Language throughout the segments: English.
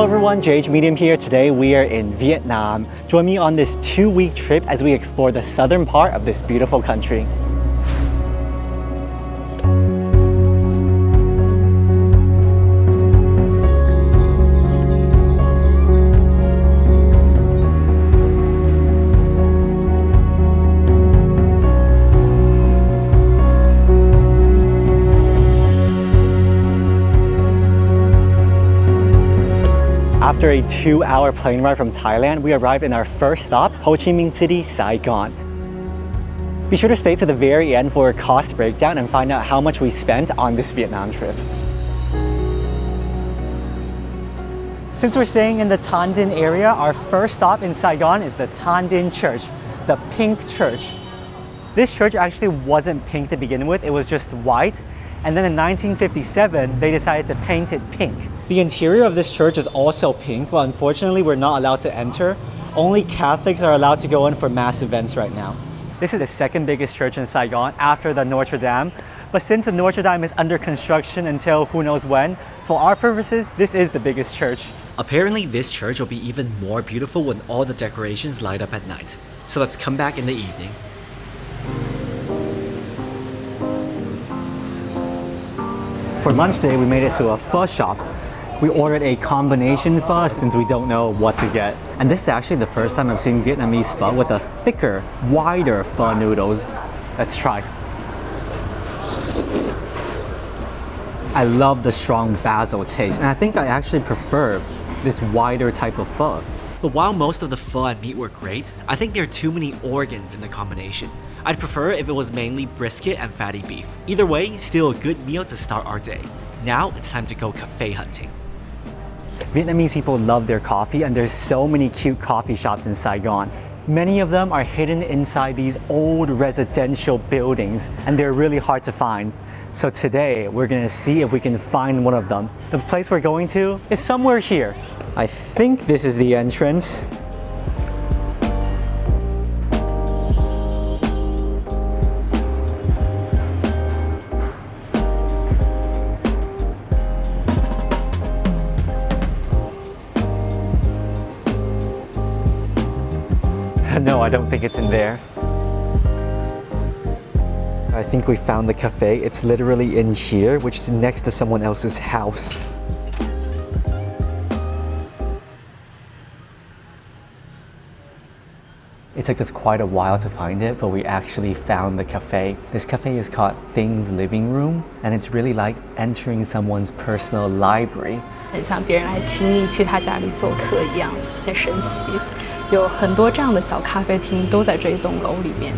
everyone, JH Medium here. Today we are in Vietnam. Join me on this 2-week trip as we explore the southern part of this beautiful country. After a 2-hour plane ride from Thailand, we arrived in our first stop, Ho Chi Minh City, Saigon. Be sure to stay to the very end for a cost breakdown and find out how much we spent on this Vietnam trip. Since we're staying in the Tan Dinh area, our first stop in Saigon is the Tan Dinh Church, the Pink Church. This church actually wasn't pink to begin with, it was just white. And then in 1957, they decided to paint it pink. The interior of this church is also pink, but unfortunately we're not allowed to enter. Only Catholics are allowed to go in for mass events right now. This is the second biggest church in Saigon after the Notre Dame. But since the Notre Dame is under construction until who knows when, for our purposes, this is the biggest church. Apparently this church will be even more beautiful when all the decorations light up at night. So let's come back in the evening. For lunch today, we made it to a pho shop. We ordered a combination pho since we don't know what to get. And this is actually the first time I've seen Vietnamese pho with a thicker, wider pho noodles. Let's try. I love the strong basil taste, and I think I actually prefer this wider type of pho. But while most of the pho and meat were great, I think there are too many organs in the combination. I'd prefer if it was mainly brisket and fatty beef. Either way, still a good meal to start our day. Now it's time to go cafe hunting. Vietnamese people love their coffee, and there's so many cute coffee shops in Saigon. Many of them are hidden inside these old residential buildings, and they're really hard to find. So today, we're gonna see if we can find one of them. The place we're going to is somewhere here. I think this is the entrance. No, I don't think it's in there. I think we found the cafe. It's literally in here, which is next to someone else's house. It took us quite a while to find it, but we actually found the cafe. This cafe is called Things Living Room, and it's really like entering someone's personal library. 很像别人来请你去他家里做客一样，很神奇。有很多这样的小咖啡厅都在这一栋楼里面。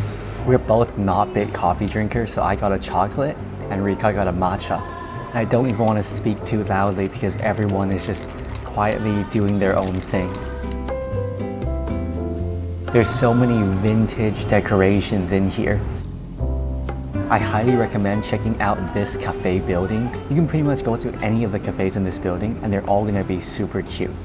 We're both not big coffee drinkers, so I got a chocolate and Rika got a matcha. I don't even want to speak too loudly because everyone is just quietly doing their own thing. There's so many vintage decorations in here. I highly recommend checking out this cafe building. You can pretty much go to any of the cafes in this building and they're all gonna be super cute.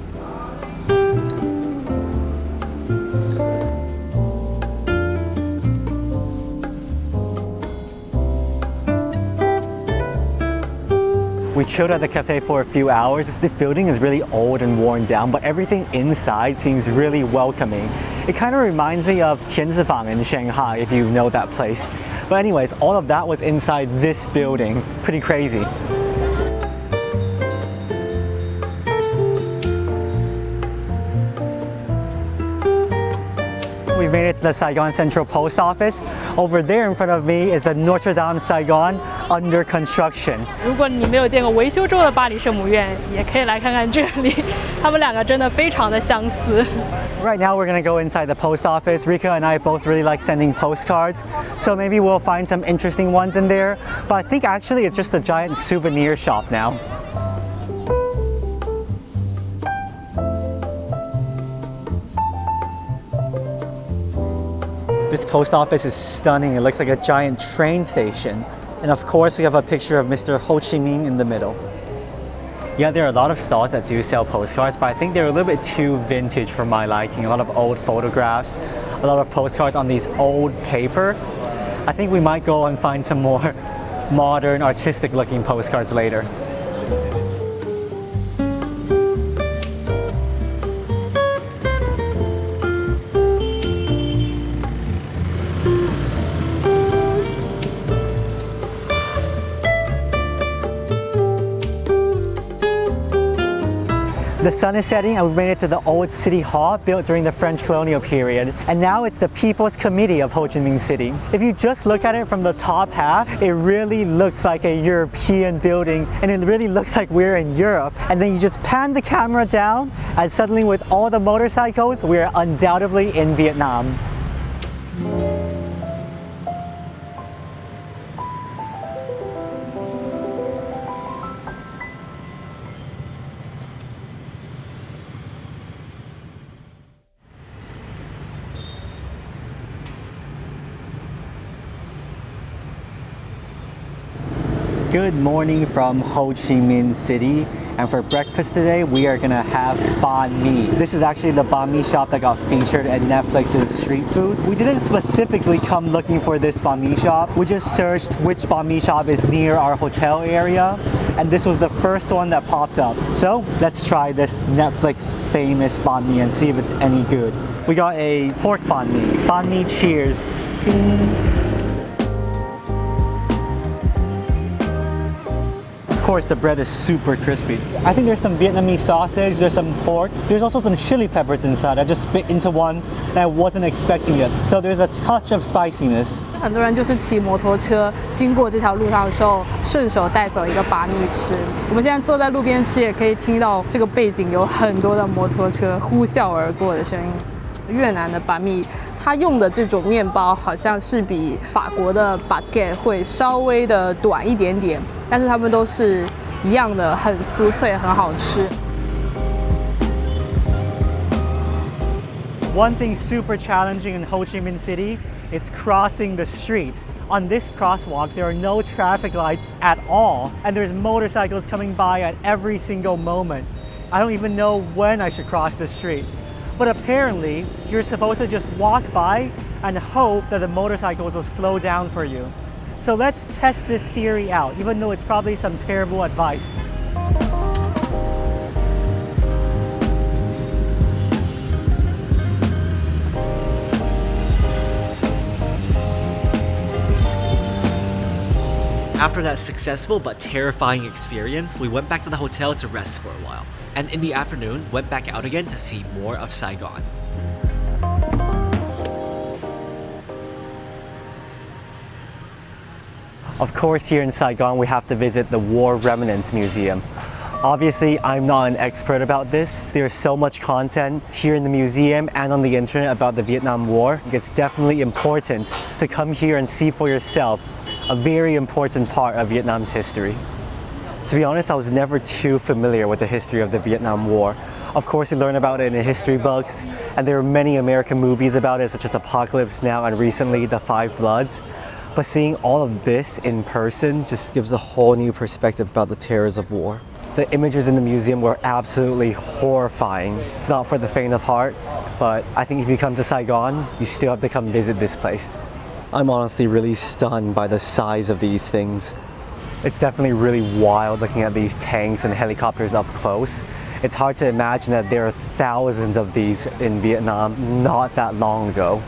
We chilled at the cafe for a few hours. This building is really old and worn down, but everything inside seems really welcoming. It kind of reminds me of Tianzifang in Shanghai, if you know that place. But anyways, all of that was inside this building. Pretty crazy. We made it to the Saigon Central Post Office. Over there in front of me is the Notre Dame Saigon under construction. 如果你没有见过维修中的巴黎圣母院，也可以来看看这里，他们两个真的非常的相似。Right now we're gonna go inside the post office. Rika and I both really like sending postcards, so maybe we'll find some interesting ones in there. But I think actually it's just a giant souvenir shop now. This post office is stunning. It looks like a giant train station. And of course, we have a picture of Mr. Ho Chi Minh in the middle. Yeah, there are a lot of stalls that do sell postcards, but I think they're a little bit too vintage for my liking. A lot of old photographs, a lot of postcards on these old paper. I think we might go and find some more modern, artistic looking postcards later. The sun is setting and we've made it to the old city hall built during the French colonial period. And now it's the People's Committee of Ho Chi Minh City. If you just look at it from the top half, it really looks like a European building and it really looks like we're in Europe. And then you just pan the camera down and suddenly with all the motorcycles, we're undoubtedly in Vietnam. Good morning from Ho Chi Minh City, and for breakfast today we are gonna have banh mi. This is actually the banh mi shop that got featured at Netflix's Street Food. We didn't specifically come looking for this banh mi shop. We just searched which banh mi shop is near our hotel area, and this was the first one that popped up. So let's try this Netflix famous banh mi and see if it's any good. We got a pork banh mi. Banh mi cheers. Ding. Of course, the bread is super crispy. I think there's some Vietnamese sausage, there's some pork, there's also some chili peppers inside. I just bit into one and I wasn't expecting it. So there's a touch of spiciness. 很多人就是骑摩托车经过这条路上的时候，顺手带走一个把米吃。我们现在坐在路边吃，也可以听到这个背景有很多的摩托车呼啸而过的声音。越南的把米，它用的这种面包好像是比法国的 baguette 会稍微的短一点点，但是它们都是一样的，很酥脆，很好吃。One thing super challenging in Ho Chi Minh City is crossing the street. On this crosswalk, there are no traffic lights at all, and there's motorcycles coming by at every single moment. I don't even know when I should cross the street. But apparently, you're supposed to just walk by and hope that the motorcycles will slow down for you. So let's test this theory out, even though it's probably some terrible advice. After that successful but terrifying experience, we went back to the hotel to rest for a while. And in the afternoon, went back out again to see more of Saigon. Of course, here in Saigon, we have to visit the War Remnants Museum. Obviously, I'm not an expert about this. There's so much content here in the museum and on the internet about the Vietnam War. It's definitely important to come here and see for yourself a very important part of Vietnam's history. To be honest, I was never too familiar with the history of the Vietnam War. Of course, you learn about it in history books, and there are many American movies about it, such as Apocalypse Now and recently The Five Bloods. But seeing all of this in person just gives a whole new perspective about the terrors of war. The images in the museum were absolutely horrifying. It's not for the faint of heart, but I think if you come to Saigon, you still have to come visit this place. I'm honestly really stunned by the size of these things. It's definitely really wild looking at these tanks and helicopters up close. It's hard to imagine that there are thousands of these in Vietnam not that long ago.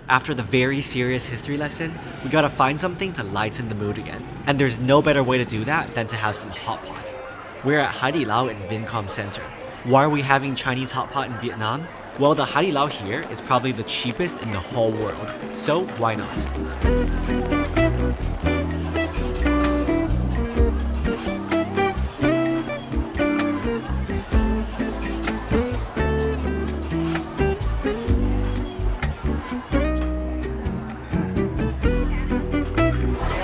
After the very serious history lesson, we gotta find something to lighten the mood again. And there's no better way to do that than to have some hot pot. We're at Hai Di Lao in Vincom Center. Why are we having Chinese hot pot in Vietnam? Well, the Hai Di Lao here is probably the cheapest in the whole world, so why not?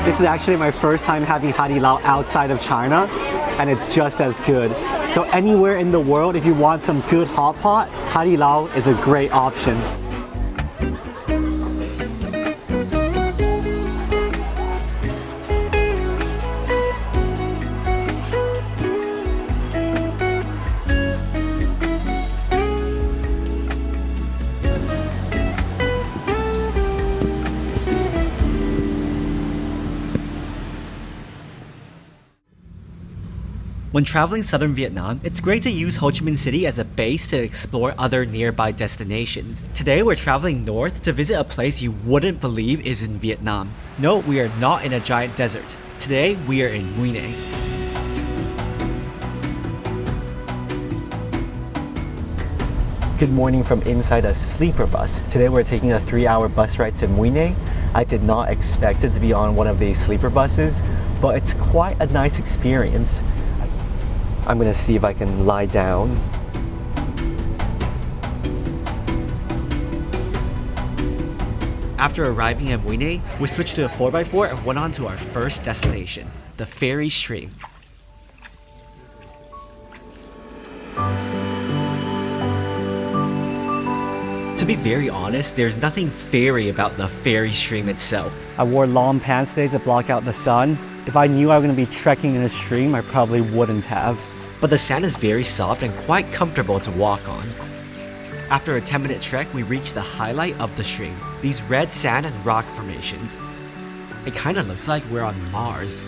This is actually my first time having Hai Di Lao outside of China, and it's just as good. So anywhere in the world, if you want some good hot pot, Hai Di Lao is a great option. When traveling southern Vietnam, it's great to use Ho Chi Minh City as a base to explore other nearby destinations. Today we're traveling north to visit a place you wouldn't believe is in Vietnam. No, we are not in a giant desert. Today, we are in Muine. Good morning from inside a sleeper bus. Today we're taking a 3-hour bus ride to Muine. I did not expect it to be on one of these sleeper buses, but it's quite a nice experience. I'm gonna see if I can lie down. After arriving at Muine, we switched to a 4x4 and went on to our first destination, the ferry stream. To be very honest, there's nothing fairy about the ferry stream itself. I wore long pants today to block out the sun. If I knew I was going to be trekking in a stream, I probably wouldn't have. But the sand is very soft and quite comfortable to walk on. After a 10-minute trek, we reached the highlight of the stream, these red sand and rock formations. It kinda looks like we're on Mars.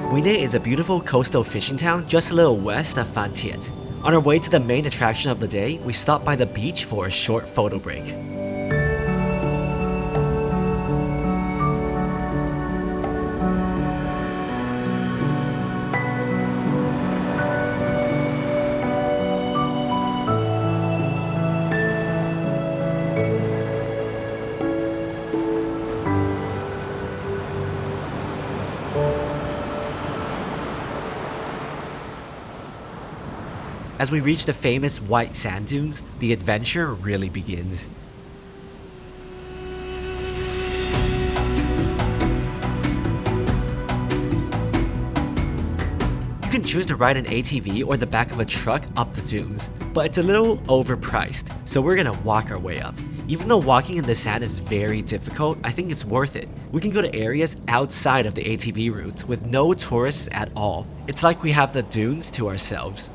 Muine is a beautiful coastal fishing town just a little west of Phan Thiet. On our way to the main attraction of the day, we stopped by the beach for a short photo break. As we reach the famous white sand dunes, the adventure really begins. You can choose to ride an ATV or the back of a truck up the dunes, but it's a little overpriced, so we're gonna walk our way up. Even though walking in the sand is very difficult, I think it's worth it. We can go to areas outside of the ATV routes with no tourists at all. It's like we have the dunes to ourselves.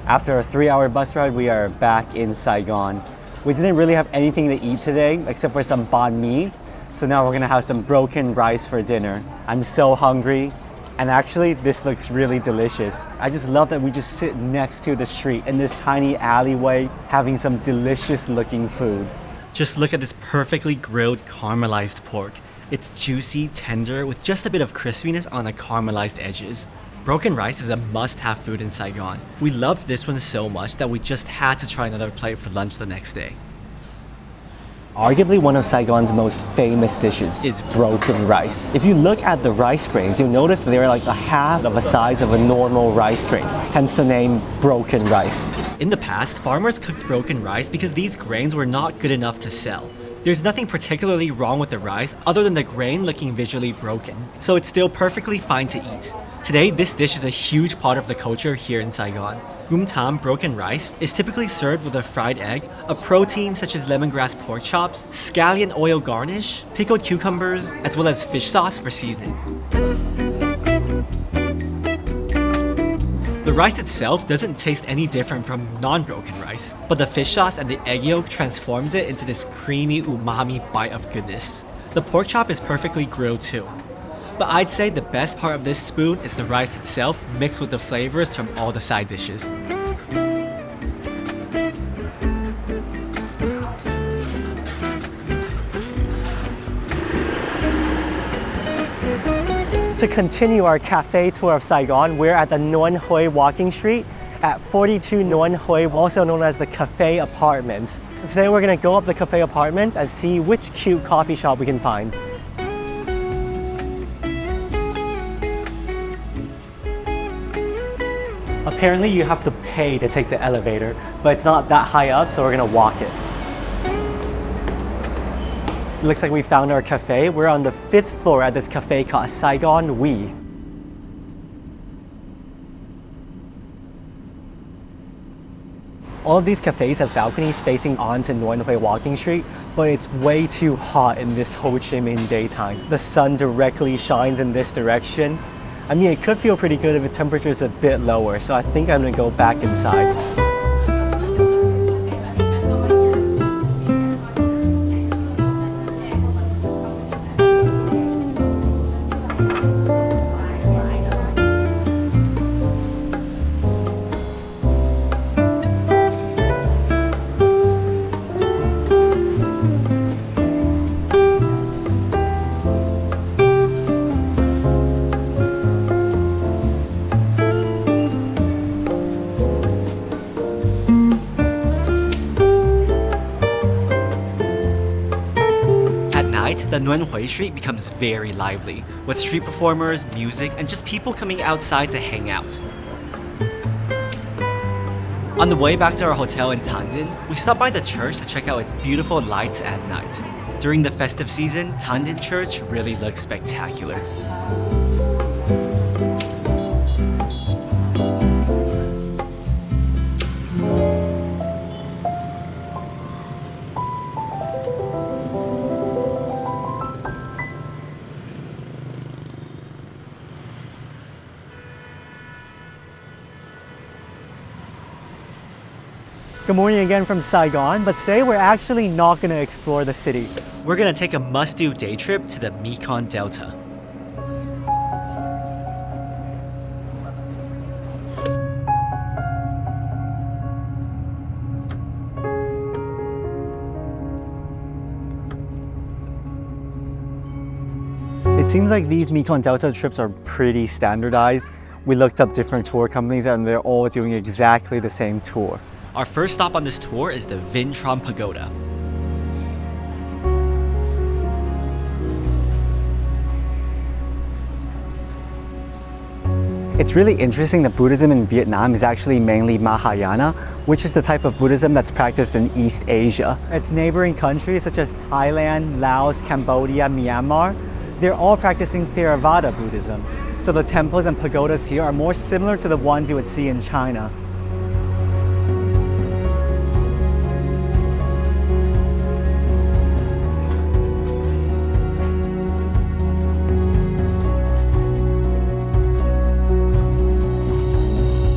After a 3-hour bus ride, we are back in Saigon. We didn't really have anything to eat today except for some banh mi. So now we're gonna have some broken rice for dinner. I'm so hungry. And actually, this looks really delicious. I just love that we just sit next to the street in this tiny alleyway, having some delicious looking food. Just look at this perfectly grilled caramelized pork. It's juicy, tender, with just a bit of crispiness on the caramelized edges. Broken rice is a must-have food in Saigon. We loved this one so much that we just had to try another plate for lunch the next day. Arguably one of Saigon's most famous dishes is broken rice. If you look at the rice grains, you'll notice they're like a half of the size of a normal rice grain, hence the name broken rice. In the past, farmers cooked broken rice because these grains were not good enough to sell. There's nothing particularly wrong with the rice other than the grain looking visually broken, so it's still perfectly fine to eat. Today, this dish is a huge part of the culture here in Saigon. Gum tam, broken rice, is typically served with a fried egg, a protein such as lemongrass pork chops, scallion oil garnish, pickled cucumbers, as well as fish sauce for seasoning. The rice itself doesn't taste any different from non-broken rice, but the fish sauce and the egg yolk transforms it into this creamy umami bite of goodness. The pork chop is perfectly grilled too. But I'd say the best part of this spoon is the rice itself mixed with the flavors from all the side dishes. To continue our cafe tour of Saigon, we're at the Nguyen Hue Walking Street at 42 Nguyen Hue, also known as the Cafe Apartments. Today we're gonna go up the Cafe Apartment and see which cute coffee shop we can find. Apparently you have to pay to take the elevator, but it's not that high up, so we're gonna walk it. Looks like we found our cafe. We're on the 5th floor at this cafe called Saigon Wee. All of these cafes have balconies facing onto Nguyen Hue Walking Street, but it's way too hot in this Ho Chi Minh daytime. The sun directly shines in this direction. I mean, it could feel pretty good if the temperature is a bit lower, so I think I'm gonna go back inside. The Nguyen Hue Street becomes very lively, with street performers, music, and just people coming outside to hang out. On the way back to our hotel in Tan Dinh, we stopped by the church to check out its beautiful lights at night. During the festive season, Tan Dinh Church really looks spectacular. Good morning again from Saigon, but today we're actually not going to explore the city. We're gonna take a must-do day trip to the Mekong Delta. It seems like these Mekong Delta trips are pretty standardized. We looked up different tour companies and they're all doing exactly the same tour. Our first stop on this tour is the Vinh Tram Pagoda. It's really interesting that Buddhism in Vietnam is actually mainly Mahayana, which is the type of Buddhism that's practiced in East Asia. Its neighboring countries such as Thailand, Laos, Cambodia, Myanmar, they're all practicing Theravada Buddhism. So the temples and pagodas here are more similar to the ones you would see in China.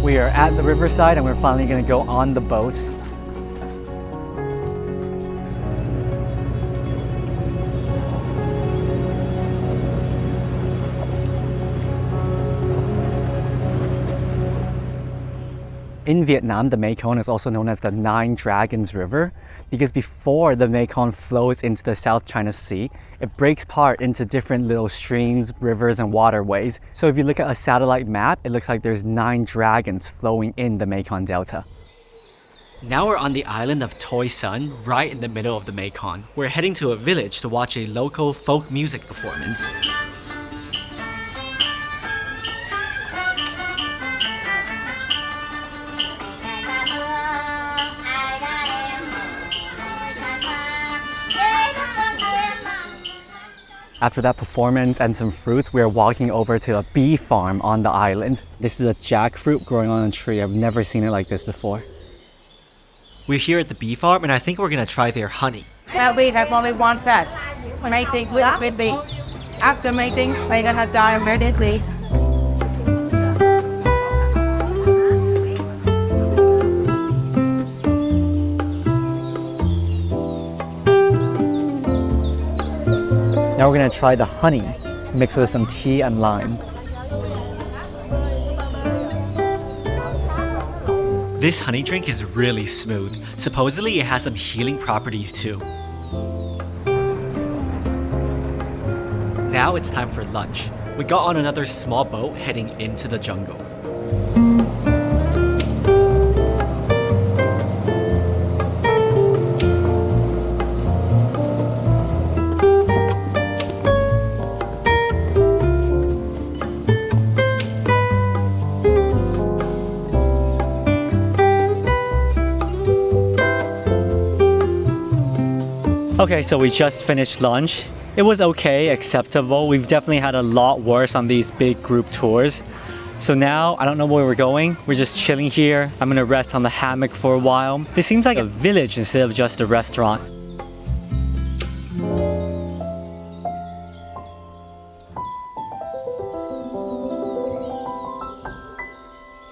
We are at the riverside and we're finally going to go on the boat. In Vietnam, the Mekong is also known as the Nine Dragons River because before the Mekong flows into the South China Sea, it breaks apart into different little streams, rivers, and waterways. So if you look at a satellite map, it looks like there's 9 dragons flowing in the Mekong Delta. Now we're on the island of Toi Son, right in the middle of the Mekong. We're heading to a village to watch a local folk music performance. After that performance and some fruits, we are walking over to a bee farm on the island. This is a jackfruit growing on a tree. I've never seen it like this before. We're here at the bee farm and I think we're gonna try their honey. Our bee have only one task, mating with bee. After mating, they're gonna die immediately. Now we're gonna try the honey mixed with some tea and lime. This honey drink is really smooth. Supposedly it has some healing properties too. Now it's time for lunch. We got on another small boat heading into the jungle. Okay, so we just finished lunch. It was okay, acceptable. We've definitely had a lot worse on these big group tours. So now, I don't know where we're going. We're just chilling here. I'm gonna rest on the hammock for a while. This seems like a village instead of just a restaurant.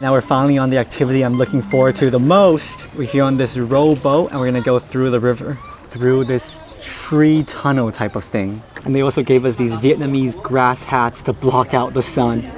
Now we're finally on the activity I'm looking forward to the most. We're here on this rowboat and we're gonna go through the river, through this tree tunnel type of thing. And they also gave us these Vietnamese grass hats to block out the sun.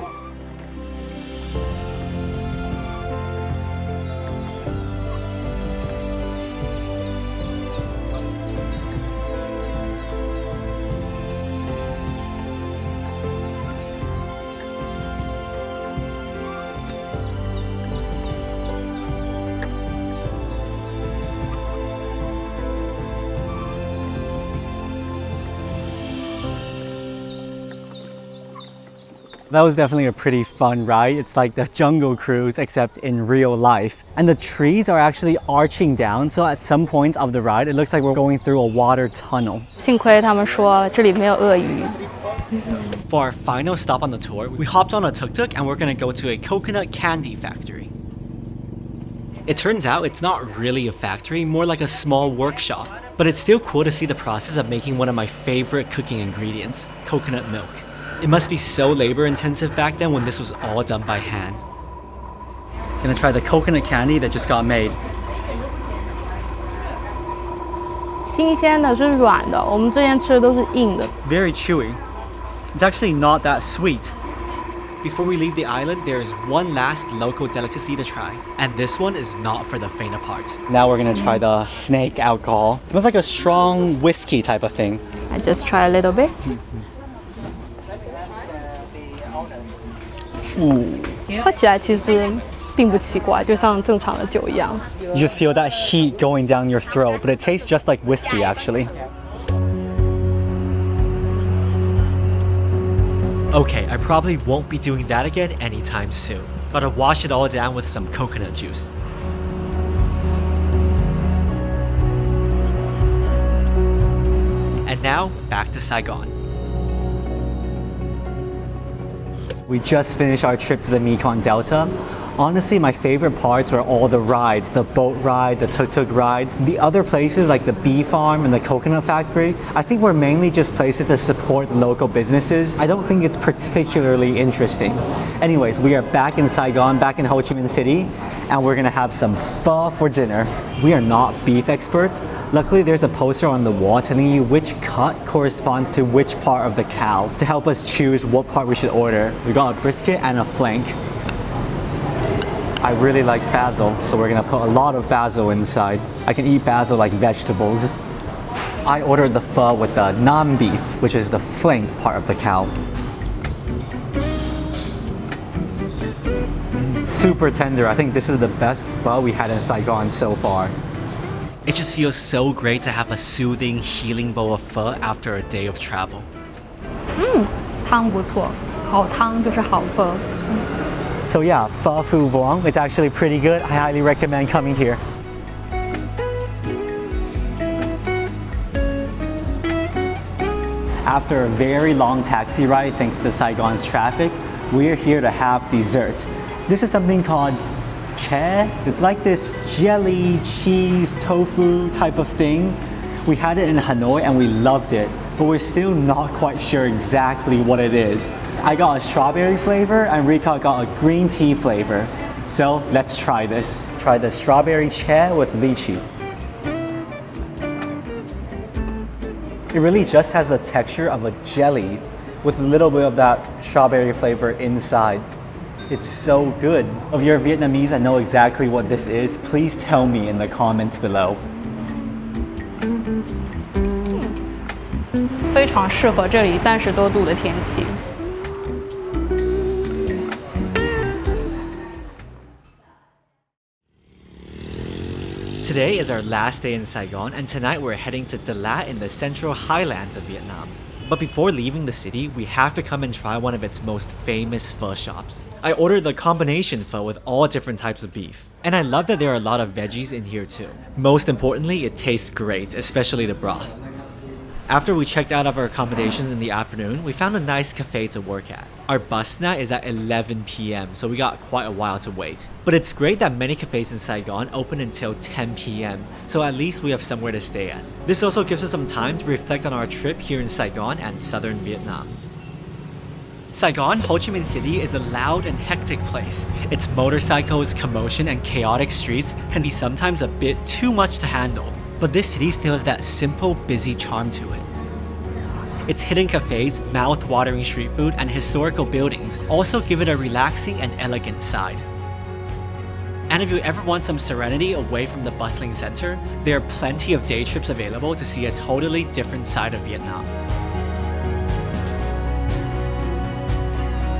That was definitely a pretty fun ride. It's like the Jungle Cruise except in real life. And the trees are actually arching down, so at some points of the ride it looks like we're going through a water tunnel. 幸亏他们说这里没有鳄鱼。 For our final stop on the tour, we hopped on a tuk-tuk and we're gonna go to a coconut candy factory. It turns out it's not really a factory, more like a small workshop. But it's still cool to see the process of making one of my favorite cooking ingredients, coconut milk. It must be so labor intensive back then when this was all done by hand. Gonna try the coconut candy that just got made. 新鲜的是软的，我们之前吃的都是硬的。 Very chewy. It's actually not that sweet. Before we leave the island, there's one last local delicacy to try. And this one is not for the faint of heart. Now we're gonna try the snake alcohol. It smells like a strong whiskey type of thing. I just try a little bit. 喝起来其实并不奇怪，就像正常的酒一样。 You just feel that heat going down your throat, but it tastes just like whiskey actually. Okay, I probably won't be doing that again anytime soon. Gotta wash it all down with some coconut juice. And now, back to Saigon. We just finished our trip to the Mekong Delta. Honestly, my favorite parts were all the rides, the boat ride, the tuk-tuk ride. The other places like the bee farm and the coconut factory, I think were mainly just places to support local businesses. I don't think it's particularly interesting. Anyways, we are back in Saigon, back in Ho Chi Minh City, and we're gonna have some pho for dinner. We are not beef experts. Luckily, there's a poster on the wall telling you which cut corresponds to which part of the cow to help us choose what part we should order. We got a brisket and a flank. I really like basil, so we're gonna put a lot of basil inside. I can eat basil like vegetables. I ordered the pho with the nam beef, which is the flank part of the cow. Super tender. I think this is the best pho we had in Saigon so far. It just feels so great to have a soothing, healing bowl of pho after a day of travel. 汤不错，好汤就是好pho。 So yeah, pho phu vuong, it's actually pretty good. I highly recommend coming here. After a very long taxi ride, thanks to Saigon's traffic, we're here to have dessert. This is something called che. It's like this jelly, cheese, tofu type of thing. We had it in Hanoi and we loved it, but we're still not quite sure exactly what it is. I got a strawberry flavor and Rika got a green tea flavor. So let's try this. Try the strawberry che with lychee. It really just has the texture of a jelly with a little bit of that strawberry flavor inside. It's so good. If you're Vietnamese and know exactly what this is, please tell me in the comments below. 非常适合这里30多度的天气。Today is our last day in Saigon, and tonight we're heading to Dalat in the central highlands of Vietnam. But before leaving the city, we have to come and try one of its most famous pho shops. I ordered the combination pho with all different types of beef. And I love that there are a lot of veggies in here too. Most importantly, it tastes great, especially the broth. After we checked out of our accommodations in the afternoon, we found a nice cafe to work at. Our bus night is at 11 p.m, so we got quite a while to wait. But it's great that many cafes in Saigon open until 10 p.m, so at least we have somewhere to stay at. This also gives us some time to reflect on our trip here in Saigon and southern Vietnam. Saigon, Ho Chi Minh City is a loud and hectic place. Its motorcycles, commotion, and chaotic streets can be sometimes a bit too much to handle. But this city still has that simple, busy charm to it. Its hidden cafes, mouth-watering street food, and historical buildings also give it a relaxing and elegant side. And if you ever want some serenity away from the bustling center, there are plenty of day trips available to see a totally different side of Vietnam.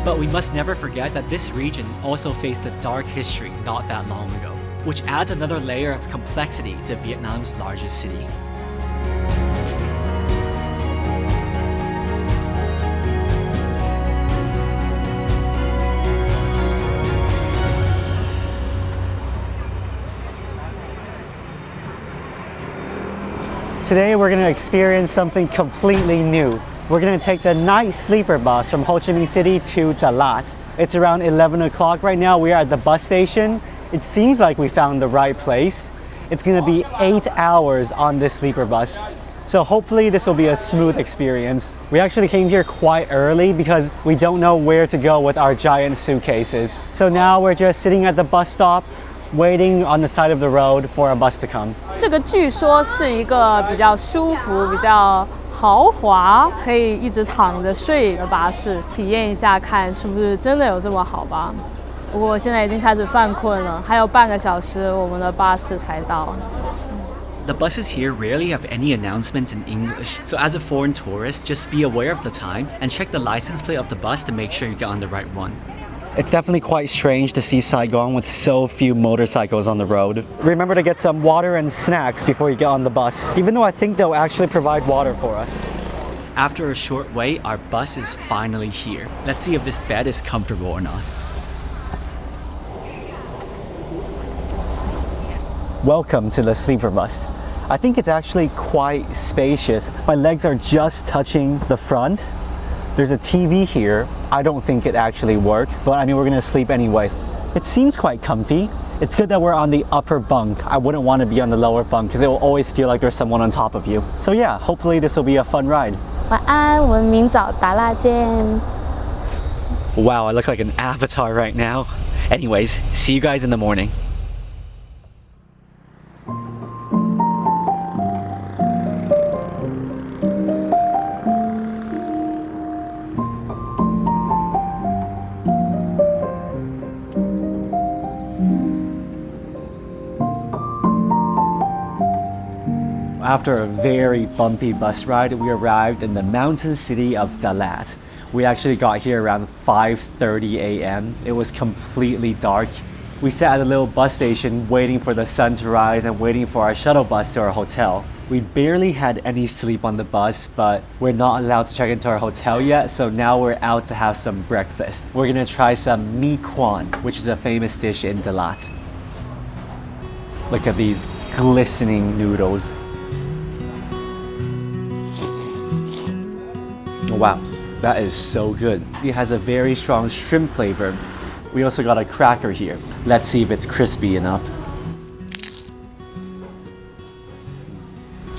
But we must never forget that this region also faced a dark history not that long ago, which adds another layer of complexity to Vietnam's largest city. Today we're going to experience something completely new. We're going to take the night sleeper bus from Ho Chi Minh City to Dalat. It's around 11 o'clock right now. We are at the bus station. It seems like we found the right place. It's going to be 8 hours on this sleeper bus. So hopefully this will be a smooth experience. We actually came here quite early because we don't know where to go with our giant suitcases. So now we're just sitting at the bus stop, waiting on the side of the road for a bus to come. 这个据说是一个比较舒服、比较豪华，可以一直躺着睡的巴士，体验一下看是不是真的有这么好吧。不过现在已经开始犯困了，还有半个小时我们的巴士才到。The buses here rarely have any announcements in English, so as a foreign tourist, just be aware of the time and check the license plate of the bus to make sure you get on the right one. It's definitely quite strange to see Saigon with so few motorcycles on the road. Remember to get some water and snacks before you get on the bus, even though I think they'll actually provide water for us. After a short wait, our bus is finally here. Let's see if this bed is comfortable or not. Welcome to the sleeper bus. I think it's actually quite spacious. My legs are just touching the front. There's a TV here. I don't think it actually works, but I mean, we're gonna sleep anyways. It seems quite comfy. It's good that we're on the upper bunk. I wouldn't want to be on the lower bunk because it will always feel like there's someone on top of you. So yeah, hopefully this will be a fun ride. 晚安，我们明早达腊见。 Wow, I look like an avatar right now. Anyways, see you guys in the morning. After a very bumpy bus ride, we arrived in the mountain city of Dalat. We actually got here around 5:30 a.m. It was completely dark. We sat at a little bus station waiting for the sun to rise and waiting for our shuttle bus to our hotel. We barely had any sleep on the bus, but we're not allowed to check into our hotel yet, so now we're out to have some breakfast. We're gonna try some mi quan, which is a famous dish in Dalat. Look at these glistening noodles. Wow, that is so good. It has a very strong shrimp flavor. We also got a cracker here. Let's see if it's crispy enough.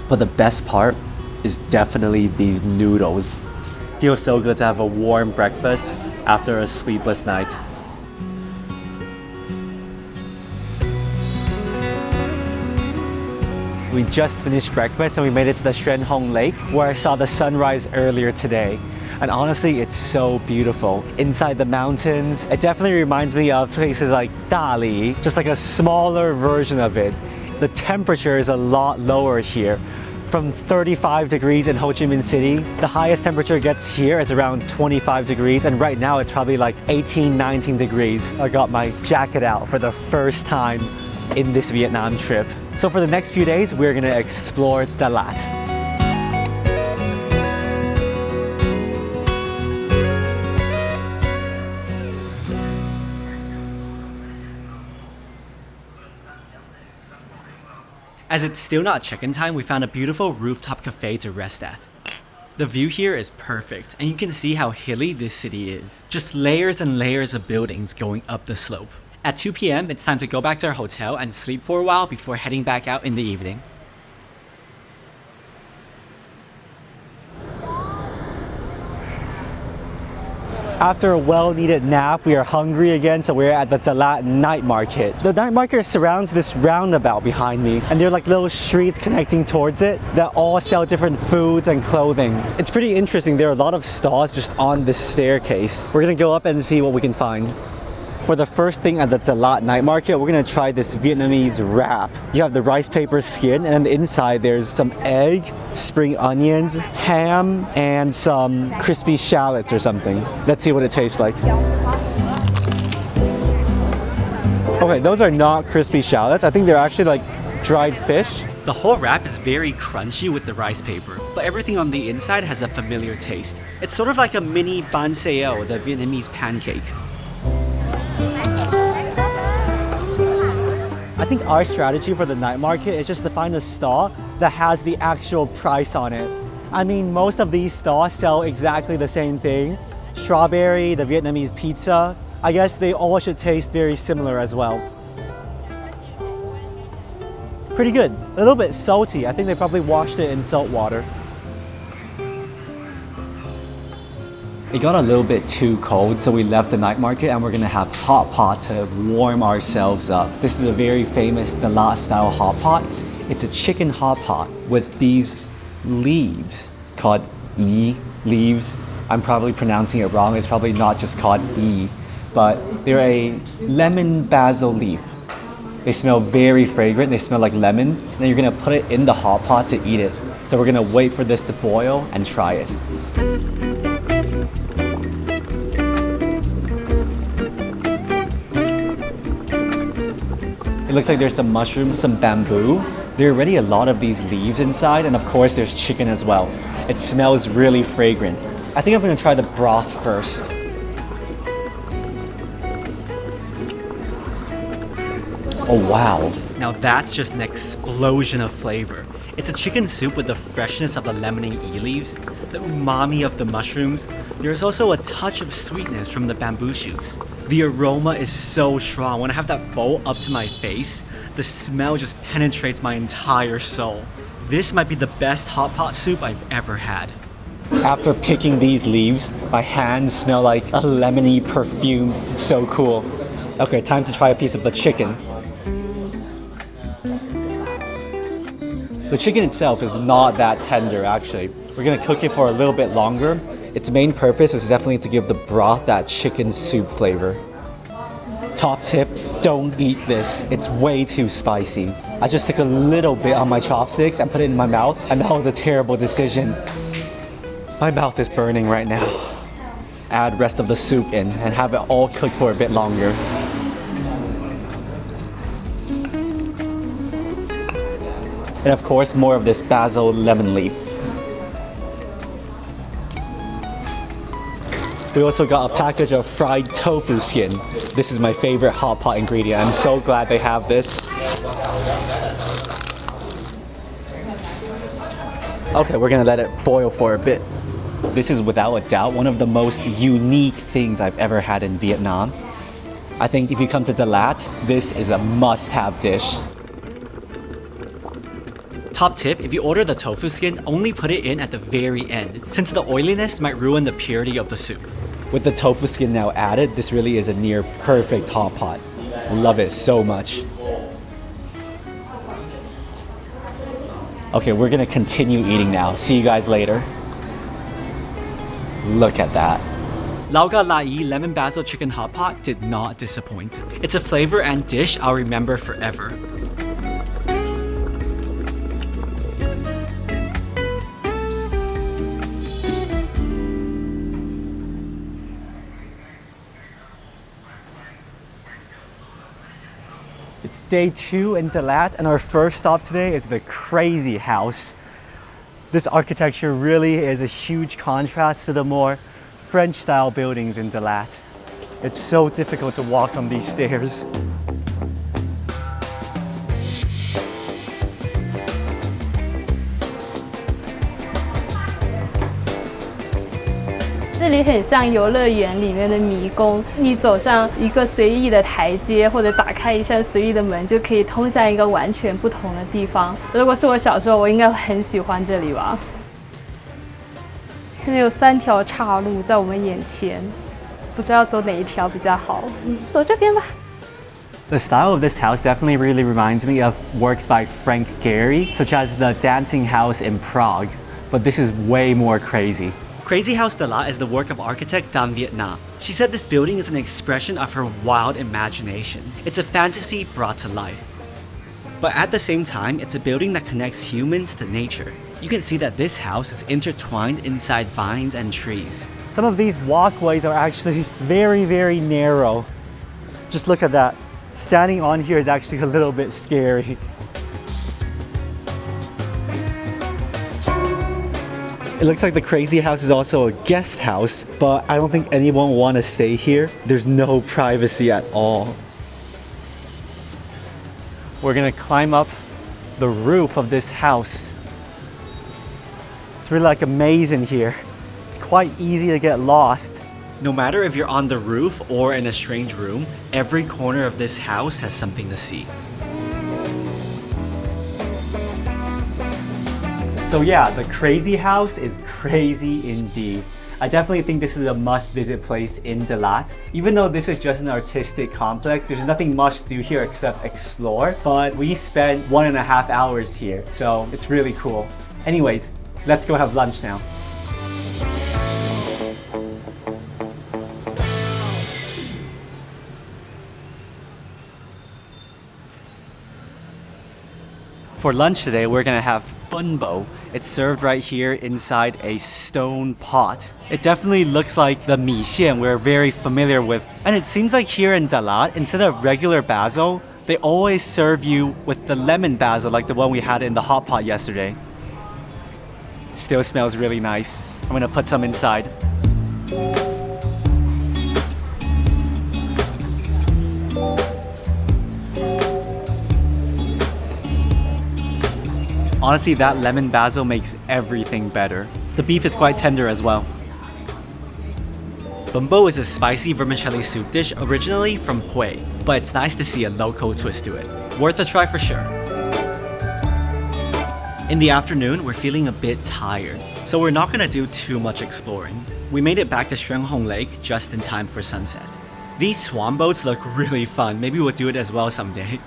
But the best part is definitely these noodles. Feels so good to have a warm breakfast after a sleepless night. We just finished breakfast and we made it to the Xuan Hong Lake where I saw the sunrise earlier today. And honestly, it's so beautiful. Inside the mountains, it definitely reminds me of places like Dali, just like a smaller version of it. The temperature is a lot lower here. From 35 degrees in Ho Chi Minh City, the highest temperature gets here is around 25 degrees, and right now it's probably like 18, 19 degrees. I got my jacket out for the first time in this Vietnam trip. So for the next few days, we're gonna explore Dalat. As it's still not check-in time, we found a beautiful rooftop cafe to rest at. The view here is perfect, and you can see how hilly this city is. Just layers and layers of buildings going up the slope. At 2 p.m, it's time to go back to our hotel and sleep for a while before heading back out in the evening. After a well-needed nap, we are hungry again, so we're at the Dalat night market. The night market surrounds this roundabout behind me, and there are like little streets connecting towards it that all sell different foods and clothing. It's pretty interesting. There are a lot of stalls just on this staircase. We're gonna go up and see what we can find. For the first thing at the Dalat night market, we're gonna try this Vietnamese wrap. You have the rice paper skin, and on the inside there's some egg, spring onions, ham, and some crispy shallots or something. Let's see what it tastes like. Okay, those are not crispy shallots. I think they're actually like dried fish. The whole wrap is very crunchy with the rice paper, but everything on the inside has a familiar taste. It's sort of like a mini banh xeo, the Vietnamese pancake. I think our strategy for the night market is just to find a stall that has the actual price on it. I mean, most of these stalls sell exactly the same thing. Strawberry, the Vietnamese pizza. I guess they all should taste very similar as well. Pretty good. A little bit salty. I think they probably washed it in salt water. It got a little bit too cold, so we left the night market and we're gonna have hot pot to warm ourselves up. This is a very famous Dalat style hot pot. It's a chicken hot pot with these leaves called yi leaves. I'm probably pronouncing it wrong. It's probably not just called yi, but they're a lemon basil leaf. They smell very fragrant. They smell like lemon. And then you're gonna put it in the hot pot to eat it. So we're gonna wait for this to boil and try it. It looks like there's some mushrooms, some bamboo. There are already a lot of these leaves inside, and of course there's chicken as well. It smells really fragrant. I think I'm gonna try the broth first. Oh wow. Now that's just an explosion of flavor. It's a chicken soup with the freshness of the lemony e leaves, the umami of the mushrooms. There's also a touch of sweetness from the bamboo shoots. The aroma is so strong. When I have that bowl up to my face, the smell just penetrates my entire soul. This might be the best hot pot soup I've ever had. After picking these leaves, my hands smell like a lemony perfume. It's so cool. Okay, time to try a piece of the chicken. The chicken itself is not that tender, actually. We're gonna cook it for a little bit longer. Its main purpose is definitely to give the broth that chicken soup flavor. Top tip, don't eat this. It's way too spicy. I just took a little bit on my chopsticks and put it in my mouth, and that was a terrible decision. My mouth is burning right now. Add rest of the soup in and have it all cooked for a bit longer. And of course, more of this basil lemon leaf. We also got a package of fried tofu skin. This is my favorite hot pot ingredient. I'm so glad they have this. Okay, we're gonna let it boil for a bit. This is without a doubt one of the most unique things I've ever had in Vietnam. I think if you come to Dalat, this is a must-have dish. Top tip, if you order the tofu skin, only put it in at the very end, since the oiliness might ruin the purity of the soup. With the tofu skin now added, this really is a near perfect hot pot. Love it so much. Okay, we're gonna continue eating now. See you guys later. Look at that. Lao Ga Lai lemon basil chicken hot pot did not disappoint. It's a flavor and dish I'll remember forever. It's day 2 in Dalat, and our first stop today is the Crazy House. This architecture really is a huge contrast to the more French-style buildings in Dalat. It's so difficult to walk on these stairs. 这里很像游乐园里面的迷宫，你走上一个随意的台阶，或者打开一扇随意的门，就可以通向一个完全不同的地方。如果是我小时候，我应该很喜欢这里吧。现在有3条岔路在我们眼前，不知道走哪一条比较好。走这边吧。 The style of this house definitely really reminds me of works by Frank Gehry, such as the Dancing House in Prague, but this is way more crazy. Crazy House Dalat is the work of architect Dan Viet Nam. She said this building is an expression of her wild imagination. It's a fantasy brought to life. But at the same time, it's a building that connects humans to nature. You can see that this house is intertwined inside vines and trees. Some of these walkways are actually very, very narrow. Just look at that. Standing on here is actually a little bit scary. It looks like the Crazy House is also a guest house, but I don't think anyone will want to stay here. There's no privacy at all. We're gonna climb up the roof of this house. It's really like a maze in here. It's quite easy to get lost. No matter if you're on the roof or in a strange room, every corner of this house has something to see. So yeah, the Crazy House is crazy indeed. I definitely think this is a must-visit place in Dalat. Even though this is just an artistic complex, there's nothing much to do here except explore, but we spent 1.5 hours here, so it's really cool. Anyways, let's go have lunch now. For lunch today, we're gonna have bun bo. It's served right here inside a stone pot. It definitely looks like the mi xian we're very familiar with. And it seems like here in Dalat, instead of regular basil, they always serve you with the lemon basil like the one we had in the hot pot yesterday. Still smells really nice. I'm gonna put some inside. Honestly, that lemon basil makes everything better. The beef is quite tender as well. Bun bo is a spicy vermicelli soup dish originally from Hue, but it's nice to see a local twist to it. Worth a try for sure. In the afternoon, we're feeling a bit tired, so we're not gonna do too much exploring. We made it back to Shuanghong Lake just in time for sunset. These swan boats look really fun. Maybe we'll do it as well someday.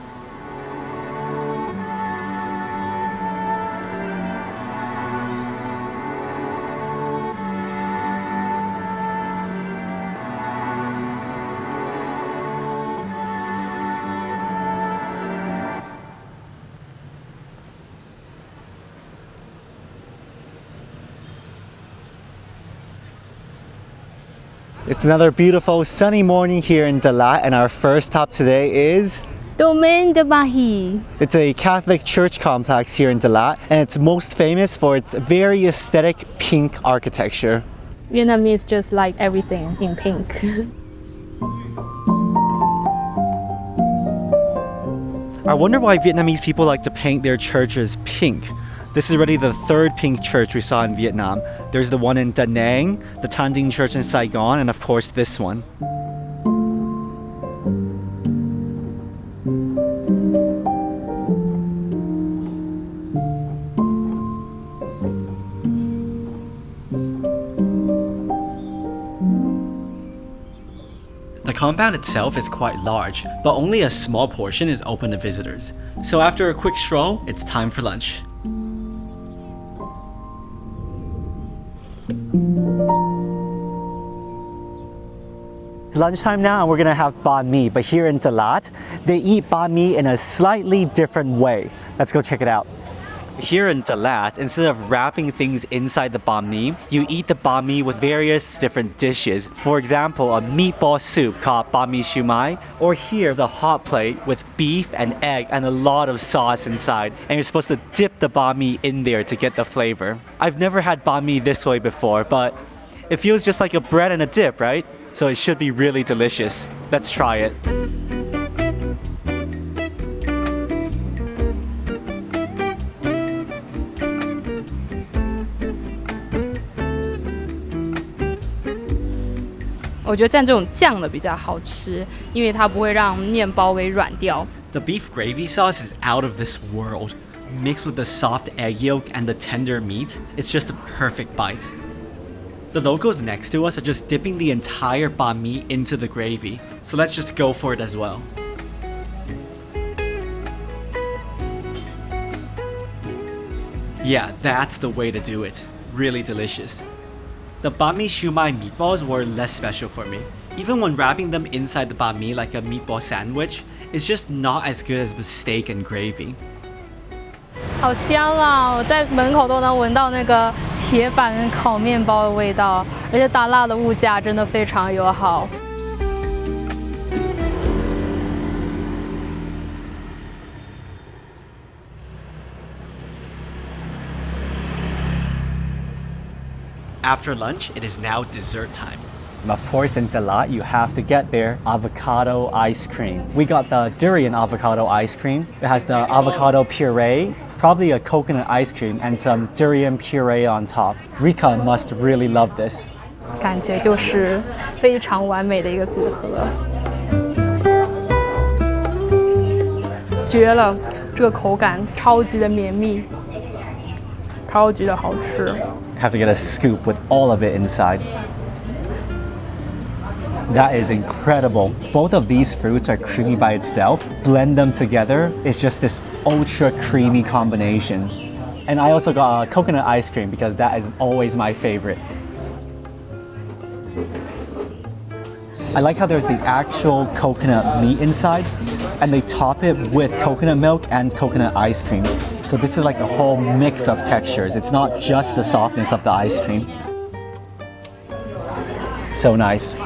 It's another beautiful sunny morning here in Dalat, and our first stop today is Domaine de Mahi. it's a Catholic church complex here in Dalat, and it's most famous for its very aesthetic pink architecture. Vietnamese just like everything in pink. I wonder why Vietnamese people like to paint their churches pink. This is already the 3rd pink church we saw in Vietnam. There's the one in Da Nang, the Tan Dinh Church in Saigon, and of course this one. The compound itself is quite large, but only a small portion is open to visitors. So after a quick stroll, it's time for lunch. Lunchtime now and we're gonna have banh mi, but here in Dalat, they eat banh mi in a slightly different way. Let's go check it out. Here in Dalat, instead of wrapping things inside the banh mi, you eat the banh mi with various different dishes. For example, a meatball soup called banh mi shumai, or here's a hot plate with beef and egg and a lot of sauce inside. And you're supposed to dip the banh mi in there to get the flavor. I've never had banh mi this way before, but it feels just like a bread and a dip, right? So it should be really delicious. Let's try it.我觉得蘸这种酱的比较好吃，因为它不会让面包给软掉。The beef gravy sauce is out of this world. Mixed with the soft egg yolk and the tender meat, it's just a perfect bite. The locals next to us are just dipping the entire banh mi into the gravy, so let's just go for it as well. Yeah, that's the way to do it. Really delicious. The banh mi shumai meatballs were less special for me. Even when wrapping them inside the banh mi like a meatball sandwich, it's just not as good as the steak and gravy. 好香啊！我在门口都能闻到那个铁板烤面包的味道，而且达腊的物价真的非常友好。After lunch, it is now dessert time. Of course, in Dalat, you have to get their avocado ice cream. We got the durian avocado ice cream. It has the avocado puree, probably a coconut ice cream, and some durian puree on top. Rika must really love this. 感觉就是非常完美的一个组合，绝了！这个口感超级的绵密，超级的好吃。Have to get a scoop with all of it inside. That is incredible. Both of these fruits are creamy by itself. Blend them together, it's just this ultra creamy combination. And I also got coconut ice cream because that is always my favorite. I like how there's the actual coconut meat inside and they top it with coconut milk and coconut ice cream. So this is like a whole mix of textures. It's not just the softness of the ice cream. So nice.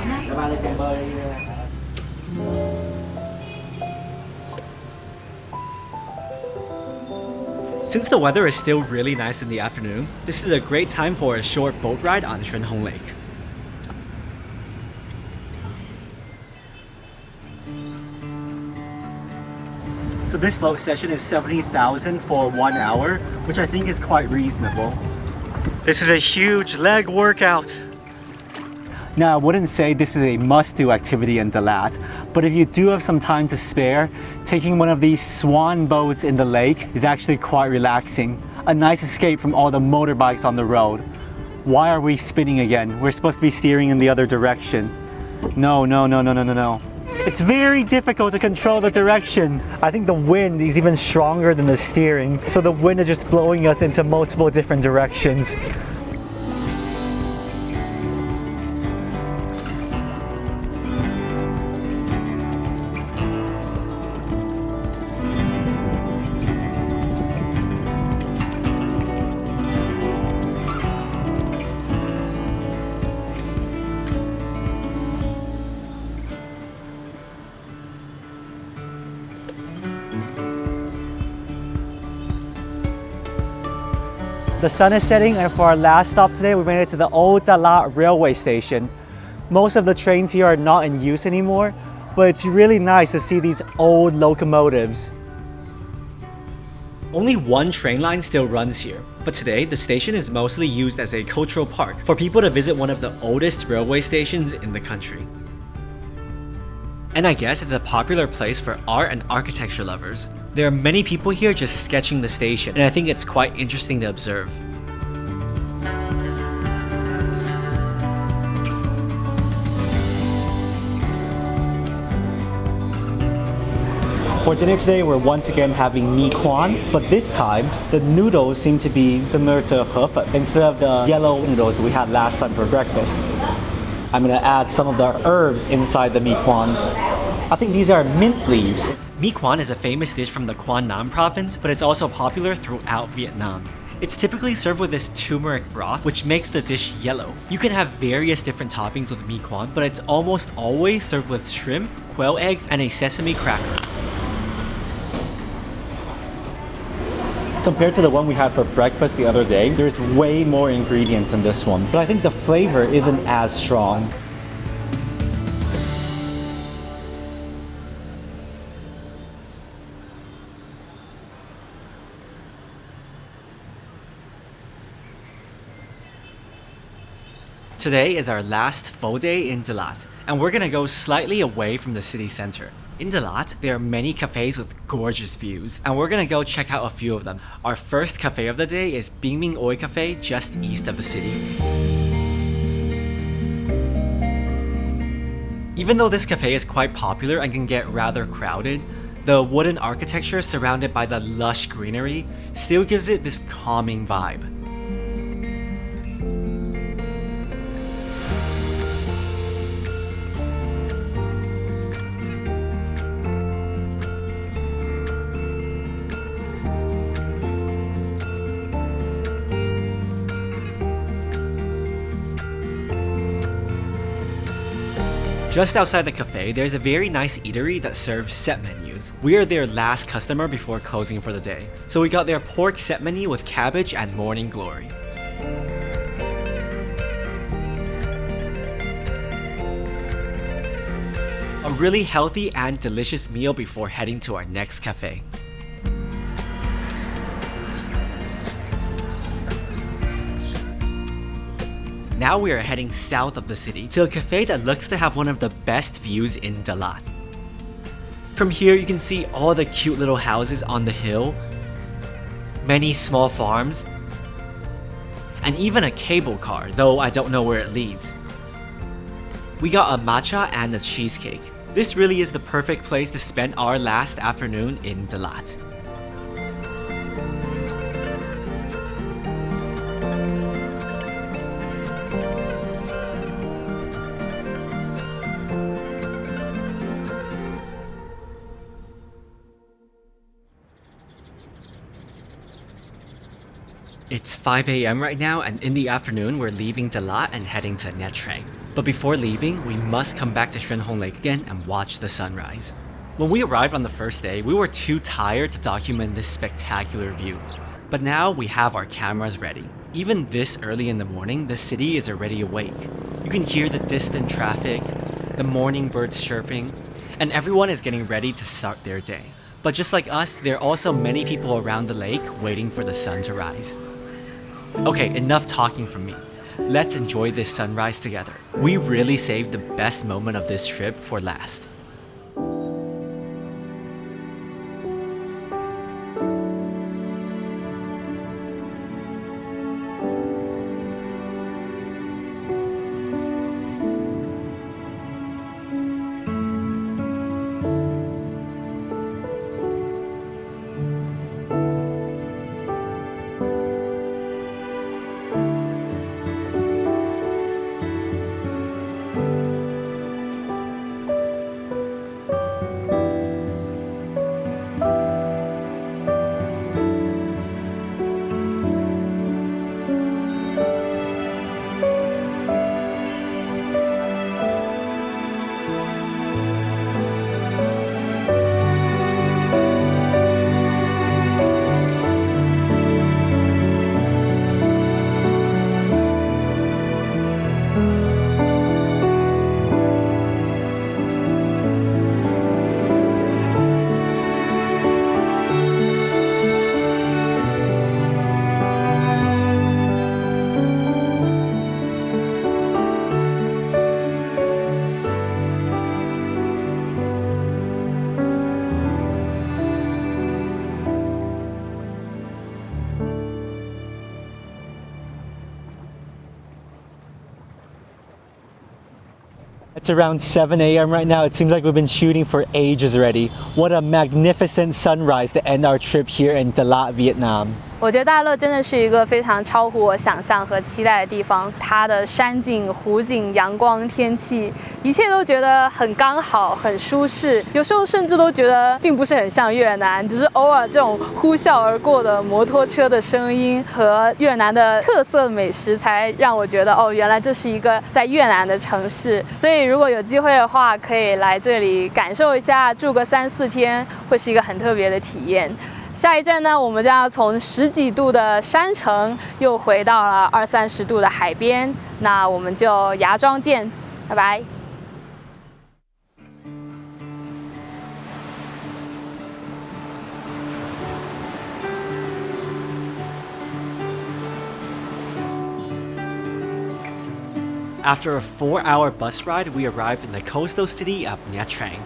Since the weather is still really nice in the afternoon, this is a great time for a short boat ride on Shunhong Lake. So this boat session is 70,000 for 1 hour, which I think is quite reasonable. This is a huge leg workout. Now, I wouldn't say this is a must-do activity in Dalat, but if you do have some time to spare, taking one of these swan boats in the lake is actually quite relaxing. A nice escape from all the motorbikes on the road. Why are we spinning again? We're supposed to be steering in the other direction. No. It's very difficult to control the direction. I think the wind is even stronger than the steering, so the wind is just blowing us into multiple different directions. The sun is setting, and for our last stop today, we made it to the Old Dalat railway station. Most of the trains here are not in use anymore, but it's really nice to see these old locomotives. Only one train line still runs here, but today the station is mostly used as a cultural park for people to visit one of the oldest railway stations in the country. And I guess it's a popular place for art and architecture lovers. There are many people here just sketching the station, and I think it's quite interesting to observe. For dinner today, we're once again having mi quan, but this time, the noodles seem to be similar to hefe instead of the yellow noodles we had last time for breakfast. I'm gonna add some of the herbs inside the mi quan. I think these are mint leaves. Mi quan is a famous dish from the Quang Nam province, but it's also popular throughout Vietnam. It's typically served with this turmeric broth, which makes the dish yellow. You can have various different toppings with mi quan, but it's almost always served with shrimp, quail eggs, and a sesame cracker. Compared to the one we had for breakfast the other day, there's way more ingredients in this one, but I think the flavor isn't as strong. Today is our last full day in Dalat, and we're gonna go slightly away from the city center. In Dalat, there are many cafes with gorgeous views, and we're gonna go check out a few of them. Our first cafe of the day is Binh Minh Oi Cafe, just east of the city. Even though this cafe is quite popular and can get rather crowded, the wooden architecture surrounded by the lush greenery still gives it this calming vibe. Just outside the cafe, there's a very nice eatery that serves set menus. We are their last customer before closing for the day, so we got their pork set menu with cabbage and morning glory. A really healthy and delicious meal before heading to our next cafe. Now we are heading south of the city to a cafe that looks to have one of the best views in Dalat. From here you can see all the cute little houses on the hill, many small farms, and even a cable car, though I don't know where it leads. We got a matcha and a cheesecake. This really is the perfect place to spend our last afternoon in Dalat. It's 5 a.m. right now, and in the afternoon we're leaving Dalat and heading to Nha Trang. But before leaving, we must come back to Xuân Hồng Lake again and watch the sunrise. When we arrived on the first day, we were too tired to document this spectacular view. But now we have our cameras ready. Even this early in the morning, the city is already awake. You can hear the distant traffic, the morning birds chirping, and everyone is getting ready to start their day. But just like us, there are also many people around the lake waiting for the sun to rise. Okay, enough talking from me. Let's enjoy this sunrise together. We really saved the best moment of this trip for last. It's around 7 a.m. right now. It seems like we've been shooting for ages already. What a magnificent sunrise to end our trip here in Dalat, Vietnam. 我觉得大乐真的是一个非常超乎我想象和期待的地方，它的山景、湖景、阳光、天气，一切都觉得很刚好、很舒适，有时候甚至都觉得并不是很像越南，只是偶尔这种呼啸而过的摩托车的声音和越南的特色美食，才让我觉得哦，原来这是一个在越南的城市。所以如果有机会的话，可以来这里感受一下，住个3-4天，会是一个很特别的体验。下一站呢，我们将要从10几度的山城又回到了20-30度的海边。那我们就芽庄见，拜拜。After a 4-hour bus ride, we arrived in the coastal city of Nha Trang.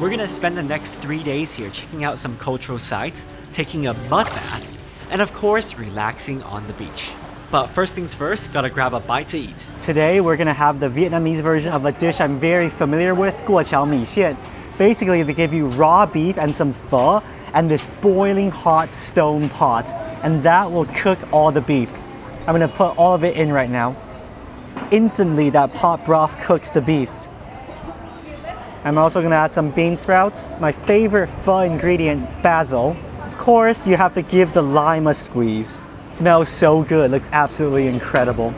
We're gonna spend the next 3 days here checking out some cultural sites, taking a mud bath, and of course, relaxing on the beach. But first things first, gotta grab a bite to eat. Today we're gonna have the Vietnamese version of a dish I'm very familiar with, guo chao mi xian. Basically, they give you raw beef and some pho and this boiling hot stone pot, and that will cook all the beef. I'm gonna put all of it in right now. Instantly, that pot broth cooks the beef. I'm also gonna add some bean sprouts, my favorite pho ingredient, basil. Of course, you have to give the lime a squeeze. Smells so good, looks absolutely incredible.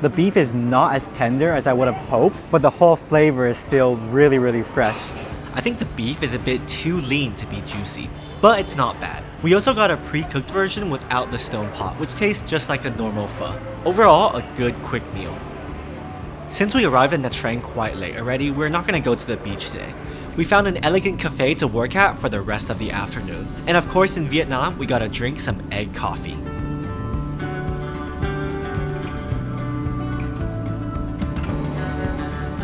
The beef is not as tender as I would have hoped, but the whole flavor is still really fresh. I think the beef is a bit too lean to be juicy, but it's not bad. We also got a pre-cooked version without the stone pot, which tastes just like a normal pho. Overall, a good quick meal. Since we arrived in Nha Trang quite late already, we're not gonna go to the beach today. We found an elegant cafe to work at for the rest of the afternoon. And of course, in Vietnam, we gotta drink some egg coffee.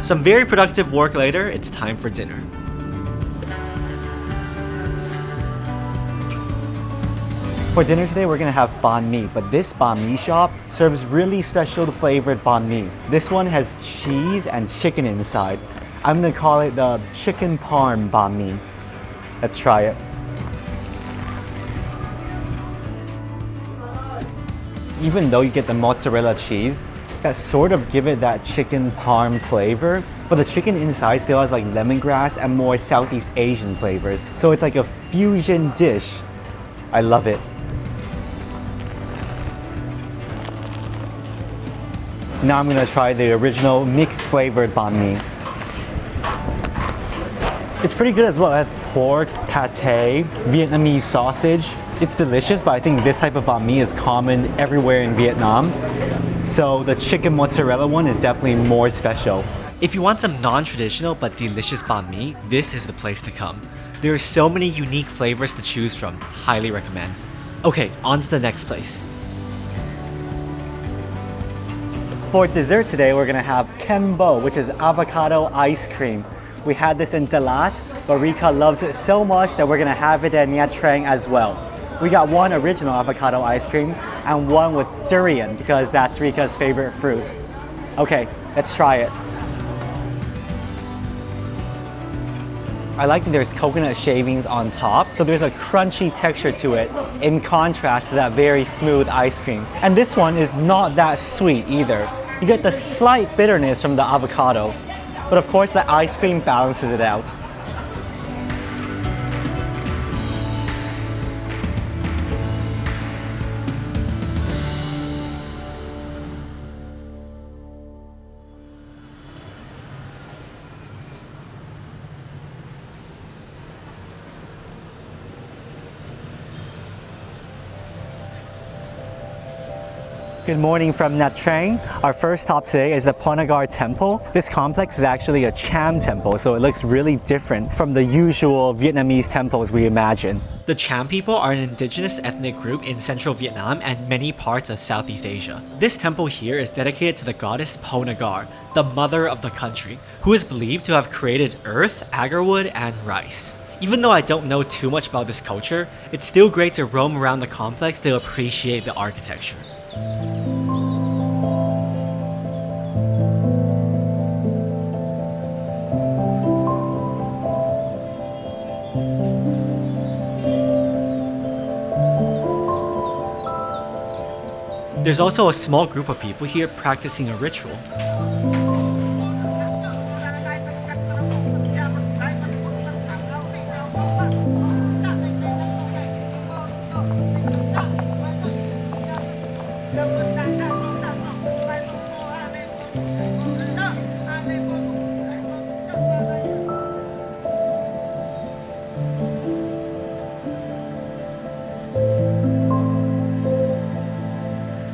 Some very productive work later, it's time for dinner. For dinner today, we're gonna have banh mi, but this banh mi shop serves really special flavored banh mi. This one has cheese and chicken inside. I'm gonna call it the chicken parm banh mi. Let's try it. Even though you get the mozzarella cheese, that sort of give it that chicken parm flavor, but the chicken inside still has like lemongrass and more Southeast Asian flavors. So it's like a fusion dish. I love it. Now I'm gonna try the original mixed flavored banh mi. It's pretty good as well. It has pork, pate, Vietnamese sausage. It's delicious, but I think this type of banh mi is common everywhere in Vietnam. So the chicken mozzarella one is definitely more special. If you want some non-traditional but delicious banh mi, this is the place to come. There are so many unique flavors to choose from. Highly recommend. Okay, on to the next place. For dessert today, we're gonna have kem bo, which is avocado ice cream. We had this in Dalat, but Rika loves it so much that we're gonna have it at Nha Trang as well. We got one original avocado ice cream and one with durian because that's Rika's favorite fruit. Okay, let's try it. I like that there's coconut shavings on top, so there's a crunchy texture to it in contrast to that very smooth ice cream. And this one is not that sweet either. You get the slight bitterness from the avocado, but of course the ice cream balances it out. Good morning from Nha Trang. Our first stop today is the Ponagar Temple. This complex is actually a Cham temple, so it looks really different from the usual Vietnamese temples we imagine. The Cham people are an indigenous ethnic group in central Vietnam and many parts of Southeast Asia. This temple here is dedicated to the goddess Ponagar, the mother of the country, who is believed to have created earth, agarwood, and rice. Even though I don't know too much about this culture, it's still great to roam around the complex to appreciate the architecture. There's also a small group of people here practicing a ritual.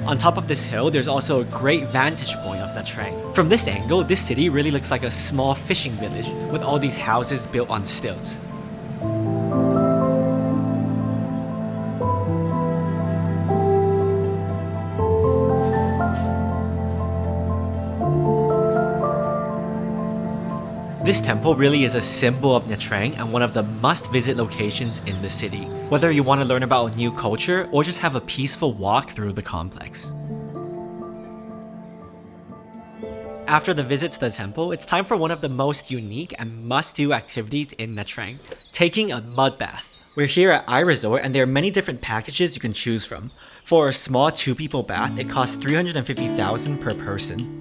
On top of this hill, there's also a great vantage point of Nha Trang. From this angle, this city really looks like a small fishing village with all these houses built on stilts. This temple really is a symbol of Nha Trang and one of the must-visit locations in the city, whether you want to learn about a new culture or just have a peaceful walk through the complex. After the visit to the temple, it's time for one of the most unique and must-do activities in Nha Trang, taking a mud bath. We're here at iResort and there are many different packages you can choose from. For a small 2-people bath, it costs 350,000 per person.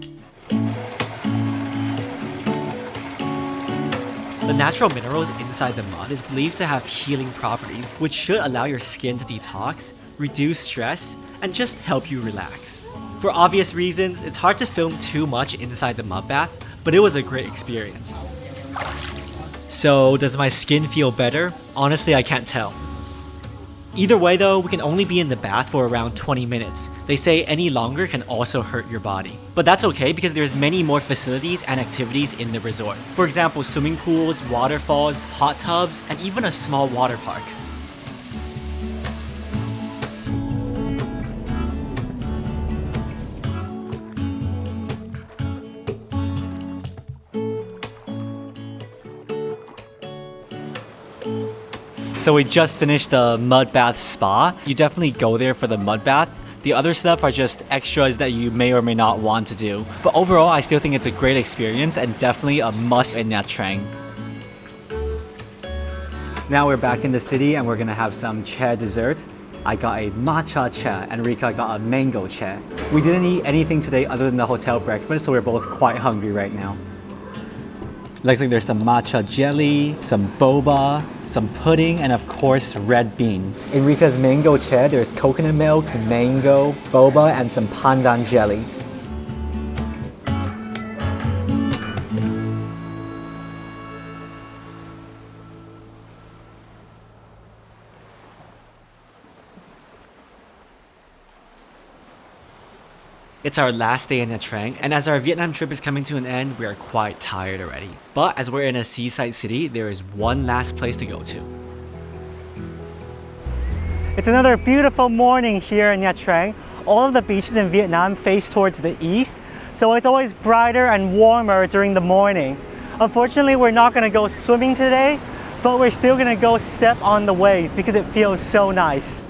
The natural minerals inside the mud is believed to have healing properties, which should allow your skin to detox, reduce stress, and just help you relax. For obvious reasons, it's hard to film too much inside the mud bath, but it was a great experience. So, does my skin feel better? Honestly, I can't tell. Either way though, we can only be in the bath for around 20 minutes. They say any longer can also hurt your body. But that's okay because there's many more facilities and activities in the resort. For example, swimming pools, waterfalls, hot tubs, and even a small water park. So we just finished the mud bath spa. You definitely go there for the mud bath. The other stuff are just extras that you may or may not want to do. But overall, I still think it's a great experience and definitely a must in Nha Trang. Now we're back in the city and we're gonna have some chair dessert. I got a matcha chair and Rika got a mango chair. We didn't eat anything today other than the hotel breakfast, so we're both quite hungry right now. Looks like there's some matcha jelly, some boba, some pudding, and of course, red bean. In Rika's mango chair, there's coconut milk, mango, boba, and some pandan jelly. It's our last day in Nha Trang, and as our Vietnam trip is coming to an end, we are quite tired already. But as we're in a seaside city, there is one last place to go to. It's another beautiful morning here in Nha Trang. All of the beaches in Vietnam face towards the east, so it's always brighter and warmer during the morning. Unfortunately, we're not gonna go swimming today, but we're still gonna go step on the waves because it feels so nice.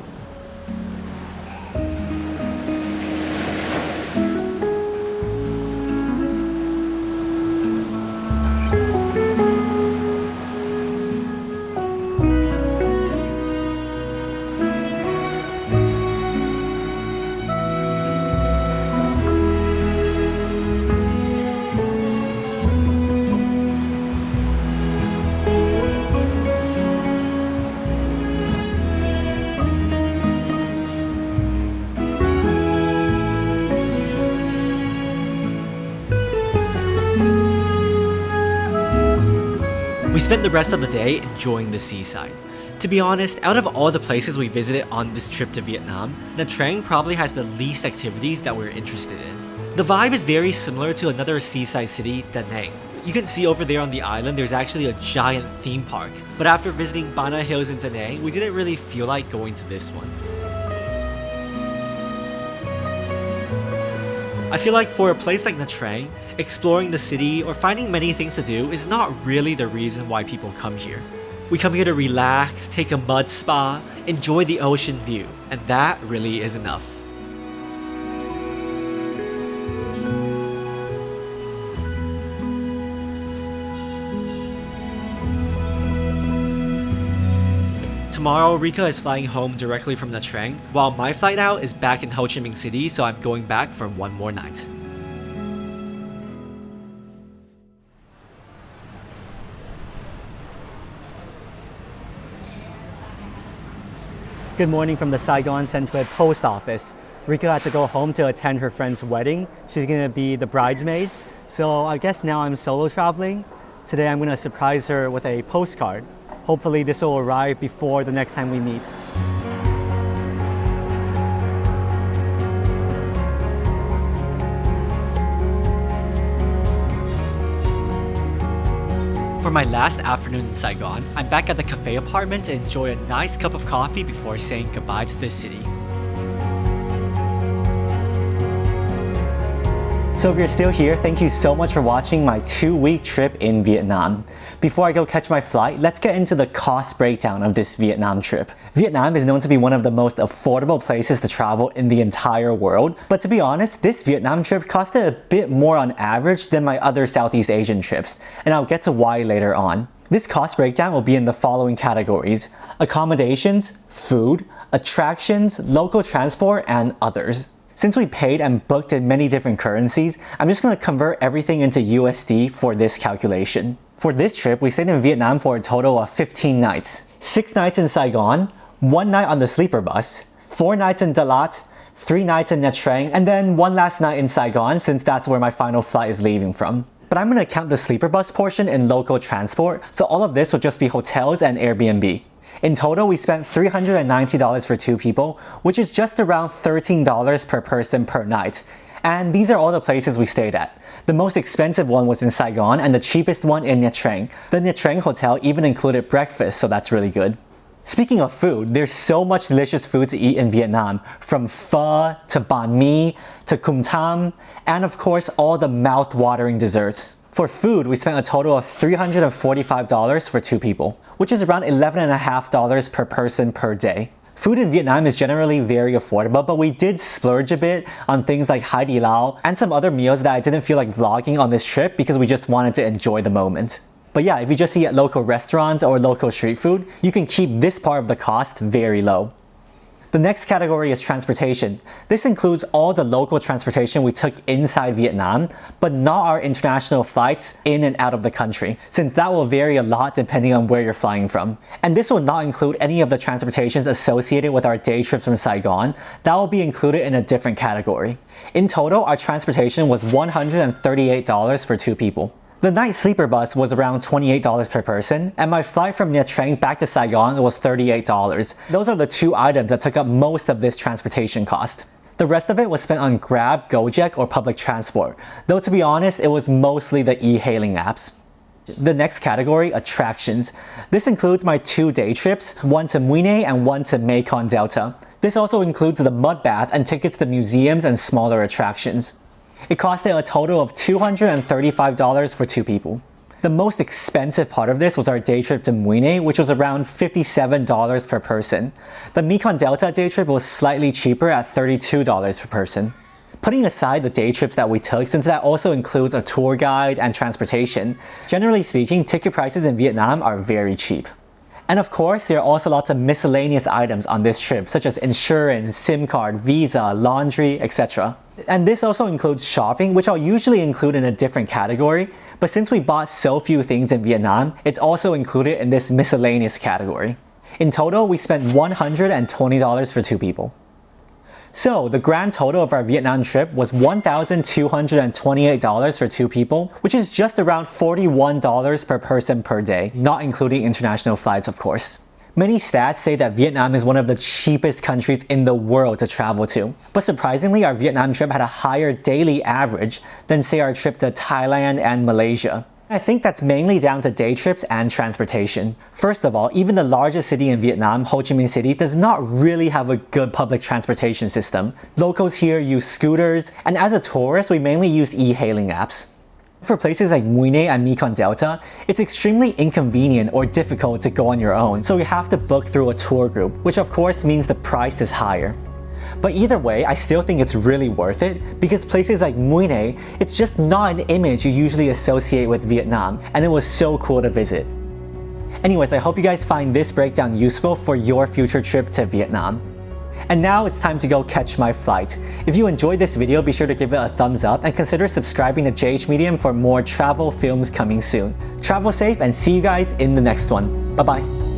We spent the rest of the day enjoying the seaside. To be honest, out of all the places we visited on this trip to Vietnam, Nha Trang probably has the least activities that we're interested in. The vibe is very similar to another seaside city, Da Nang. You can see over there on the island there's actually a giant theme park, but after visiting Bana Hills in Da Nang, we didn't really feel like going to this one. I feel like for a place like Nha Trang, exploring the city or finding many things to do is not really the reason why people come here. We come here to relax, take a mud spa, enjoy the ocean view, and that really is enough. tomorrow Rika is flying home directly from Nha Trang, while my flight out is back in Ho Chi Minh City, so I'm going back for one more night. Good morning from the Saigon Central Post Office. Rika had to go home to attend her friend's wedding. She's gonna be the bridesmaid. So I guess now I'm solo traveling. Today I'm gonna surprise her with a postcard. Hopefully this will arrive before the next time we meet. For my last afternoon in Saigon, I'm back at the cafe apartment to enjoy a nice cup of coffee before saying goodbye to this city. So if you're still here, thank you so much for watching my 2-week trip in Vietnam. Before I go catch my flight, let's get into the cost breakdown of this Vietnam trip. Vietnam is known to be one of the most affordable places to travel in the entire world, but to be honest, this Vietnam trip costed a bit more on average than my other Southeast Asian trips, and I'll get to why later on. This cost breakdown will be in the following categories: accommodations, food, attractions, local transport, and others. Since we paid and booked in many different currencies, I'm just going to convert everything into USD for this calculation. For this trip, we stayed in Vietnam for a total of 15 nights. 6 nights in Saigon, 1 night on the sleeper bus, 4 nights in Dalat, 3 nights in Nha Trang, and then 1 last night in Saigon since that's where my final flight is leaving from. But I'm going to count the sleeper bus portion in local transport, so all of this will just be hotels and Airbnb. In total, we spent $390 for 2 people, which is just around $13 per person per night. And these are all the places we stayed at. The most expensive one was in Saigon and the cheapest one in Nha Trang. The Nha Trang hotel even included breakfast, so that's really good. Speaking of food, there's so much delicious food to eat in Vietnam, from pho to banh mi to cum tam, and of course all the mouth-watering desserts. For food, we spent a total of $345 for 2 people, which is around $11.50 per person per day. Food in Vietnam is generally very affordable, but we did splurge a bit on things like Hai Di Lao and some other meals that I didn't feel like vlogging on this trip because we just wanted to enjoy the moment. But yeah, if you just eat at local restaurants or local street food, you can keep this part of the cost very low. The next category is transportation. This includes all the local transportation we took inside Vietnam, but not our international flights in and out of the country, since that will vary a lot depending on where you're flying from. And this will not include any of the transportations associated with our day trips from Saigon. That will be included in a different category. In total, our transportation was $138 for 2 people. The night sleeper bus was around $28 per person, and my flight from Nha Trang back to Saigon was $38. Those are the 2 items that took up most of this transportation cost. The rest of it was spent on Grab, Gojek, or public transport, though to be honest, it was mostly the e-hailing apps. The next category, attractions. This includes my 2 day trips, one to Mui Ne and one to Mekong Delta. This also includes the mud bath and tickets to museums and smaller attractions. It costed a total of $235 for 2 people. The most expensive part of this was our day trip to Mui Ne, which was around $57 per person. The Mekong Delta day trip was slightly cheaper at $32 per person. Putting aside the day trips that we took, since that also includes a tour guide and transportation, generally speaking, ticket prices in Vietnam are very cheap. And of course, there are also lots of miscellaneous items on this trip, such as insurance, SIM card, visa, laundry, etc. And this also includes shopping, which I'll usually include in a different category, but since we bought so few things in Vietnam, it's also included in this miscellaneous category. In total, we spent $120 for 2 people. So the grand total of our Vietnam trip was $1,228 for 2 people, which is just around $41 per person per day, not including international flights, of course. Many stats say that Vietnam is one of the cheapest countries in the world to travel to. But surprisingly, our Vietnam trip had a higher daily average than, say, our trip to Thailand and Malaysia. I think that's mainly down to day trips and transportation. First of all, even the largest city in Vietnam, Ho Chi Minh City, does not really have a good public transportation system. Locals here use scooters, and as a tourist, we mainly used e-hailing apps. For places like Mui Ne and Mekong Delta, it's extremely inconvenient or difficult to go on your own, so we have to book through a tour group, which of course means the price is higher. But either way, I still think it's really worth it because places like Mui Ne, it's just not an image you usually associate with Vietnam, and it was so cool to visit. Anyways, I hope you guys find this breakdown useful for your future trip to Vietnam. And now it's time to go catch my flight. If you enjoyed this video, be sure to give it a thumbs up and consider subscribing to JH Medium for more travel films coming soon. Travel safe and see you guys in the next one. Bye bye.